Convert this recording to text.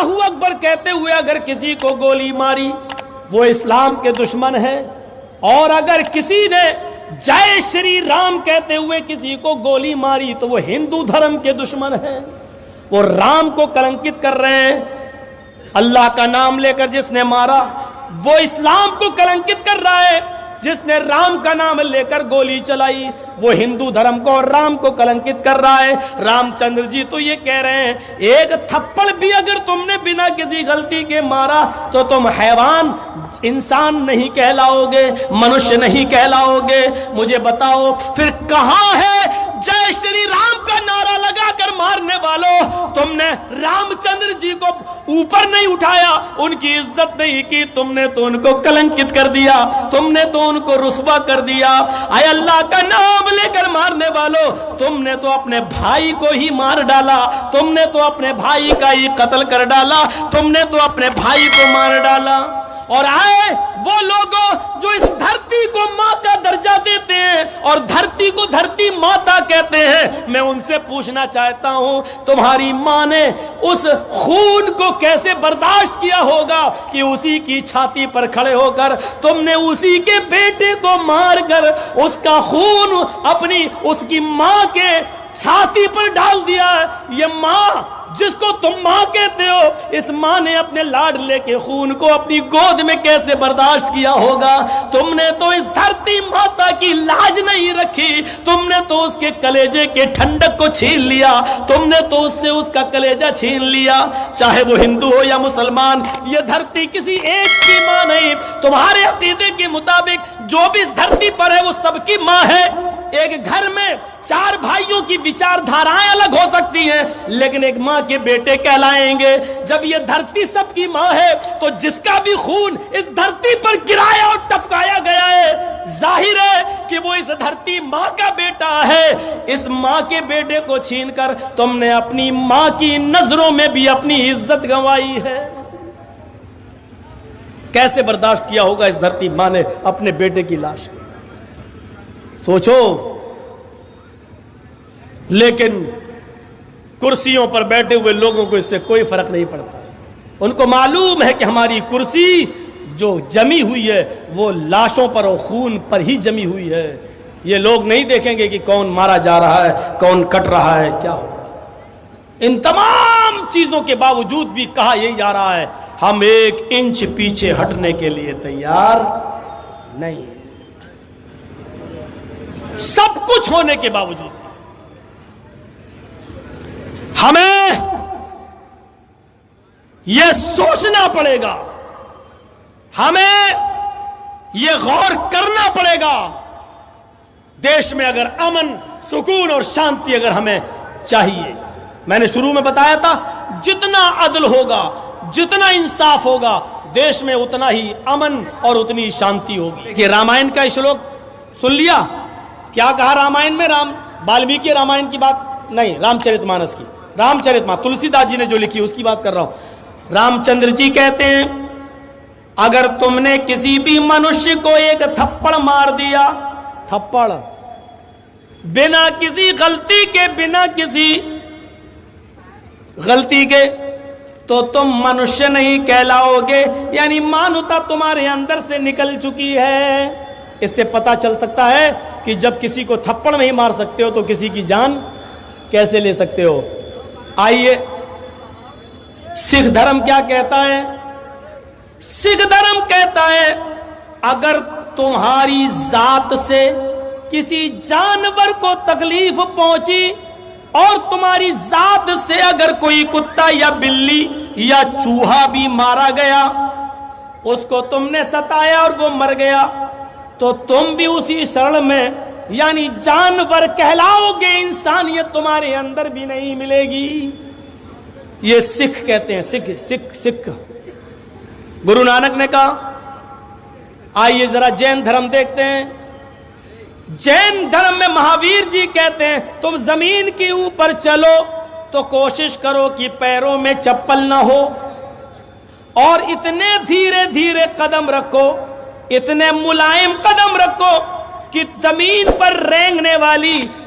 اللہ اکبر کہتے ہوئے اگر کسی کو گولی ماری وہ اسلام کے دشمن ہے، اور اگر کسی نے جے شری رام کہتے ہوئے کسی کو گولی ماری تو وہ ہندو دھرم کے دشمن ہیں، وہ رام کو کلنکت کر رہے ہیں۔ اللہ کا نام لے کر جس نے مارا وہ اسلام کو کلنکت کر رہا ہے، جس نے رام کا نام لے کر گولی چلائی وہ ہندو دھرم کو اور رام کو کلنکت کر رہا ہے۔ رام چندر جی تو یہ کہہ رہے ہیں ایک تھپڑ بھی اگر تم نے بنا کسی غلطی کے مارا تو تم حیوان، انسان نہیں کہلاؤ گے، منشیہ نہیں کہلاؤ گے۔ مجھے بتاؤ پھر کہاں ہے جے شری رام کا نعرہ لگا کر مارنے والوں؟ تم نے رام چندر جی کو اوپر نہیں اٹھایا، ان کی عزت نہیں کی، تم نے تو ان کو کلنکت کر دیا، تم نے تو ان کو رسوا کر دیا۔ اے اللہ کا نام لے کر مارنے والوں، تم نے تو اپنے بھائی کو ہی مار ڈالا، تم نے تو اپنے بھائی کا ہی قتل کر ڈالا، تم نے تو اپنے بھائی کو مار ڈالا۔ اور آئے وہ لوگوں جو اس دھرتی کو ماں کا درجہ دیتے ہیں اور دھرتی کو دھرتی ماتا کہتے ہیں، میں ان سے پوچھنا چاہتا ہوں تمہاری ماں نے اس خون کو کیسے برداشت کیا ہوگا کہ اسی کی چھاتی پر کھڑے ہو کر تم نے اسی کے بیٹے کو مار کر اس کا خون اپنی اس کی ماں کے چھاتی پر ڈال دیا۔ یہ ماں جس کو تم ماں کہتے ہو، اس ماں نے اپنے لاڈلے کے خون کو اپنی گود میں کیسے برداشت کیا ہوگا؟ تم نے تو اس دھرتی ماتا کی لاج نہیں رکھی، تم نے تو اس کے کلیجے کے ٹھنڈک کو چھین لیا، تم نے تو اس سے اس کا کلیجہ چھین لیا۔ چاہے وہ ہندو ہو یا مسلمان، یہ دھرتی کسی ایک کی ماں نہیں، تمہارے عقیدے کے مطابق جو بھی اس دھرتی پر ہے وہ سب کی ماں ہے۔ ایک گھر میں چار بھائیوں کی وچار دھارائیں الگ ہو سکتی ہیں لیکن ایک ماں کے بیٹے کہلائیں گے۔ جب یہ دھرتی سب کی ماں ہے تو جس کا بھی خون اس دھرتی پر گرایا اور ٹپکایا گیا ہے، ظاہر ہے کہ وہ اس دھرتی ماں کا بیٹا ہے۔ اس ماں کے بیٹے کو چھین کر تم نے اپنی ماں کی نظروں میں بھی اپنی عزت گنوائی ہے۔ کیسے برداشت کیا ہوگا اس دھرتی ماں نے اپنے بیٹے کی لاش؟ سوچو۔ لیکن کرسیوں پر بیٹھے ہوئے لوگوں کو اس سے کوئی فرق نہیں پڑتا، ان کو معلوم ہے کہ ہماری کرسی جو جمی ہوئی ہے وہ لاشوں پر اور خون پر ہی جمی ہوئی ہے۔ یہ لوگ نہیں دیکھیں گے کہ کون مارا جا رہا ہے، کون کٹ رہا ہے، کیا ہو رہا ہے۔ ان تمام چیزوں کے باوجود بھی کہا یہی جا رہا ہے ہم ایک انچ پیچھے ہٹنے کے لیے تیار نہیں۔ سب کچھ ہونے کے باوجود ہمیں یہ سوچنا پڑے گا، ہمیں یہ غور کرنا پڑے گا، دیش میں اگر امن، سکون اور شانتی اگر ہمیں چاہیے، میں نے شروع میں بتایا تھا جتنا عدل ہوگا، جتنا انصاف ہوگا، دیش میں اتنا ہی امن اور اتنی شانتی ہوگی۔ کہ رامائن کا شلوک سن لیا؟ کیا کہا رامائن میں؟ والمیکی رامائن کی بات نہیں، رام چرت مانس کی، تلسی داس جی نے جو لکھی اس کی بات کر رہا ہوں۔ رام چندر جی کہتے ہیں اگر تم نے کسی بھی منشیہ کو ایک تھپڑ مار دیا، تھپڑ بنا کسی غلطی کے، بنا کسی غلطی کے، تو تم منشیہ نہیں کہلاؤ گے، یعنی مانوتا تمہارے اندر سے نکل چکی ہے۔ اس سے پتہ چل سکتا ہے کہ جب کسی کو تھپڑ نہیں مار سکتے ہو تو کسی کی جان کیسے لے سکتے ہو۔ آئیے سکھ دھرم کیا کہتا ہے؟ سکھ دھرم کہتا ہے اگر تمہاری ذات سے کسی جانور کو تکلیف پہنچی اور تمہاری ذات سے اگر کوئی کتا یا بلی یا چوہا بھی مارا گیا، اس کو تم نے ستایا اور وہ مر گیا، تو تم بھی اسی شرن میں یعنی جانور کہلاؤ گے، انسانیت تمہارے اندر بھی نہیں ملے گی۔ یہ سکھ کہتے ہیں، سکھ گرو نانک نے کہا۔ آئیے ذرا جین دھرم دیکھتے ہیں۔ جین دھرم میں مہاویر جی کہتے ہیں تم زمین کے اوپر چلو تو کوشش کرو کہ پیروں میں چپل نہ ہو، اور اتنے دھیرے دھیرے قدم رکھو، اتنے ملائم قدم رکھو کہ زمین پر رینگنے والی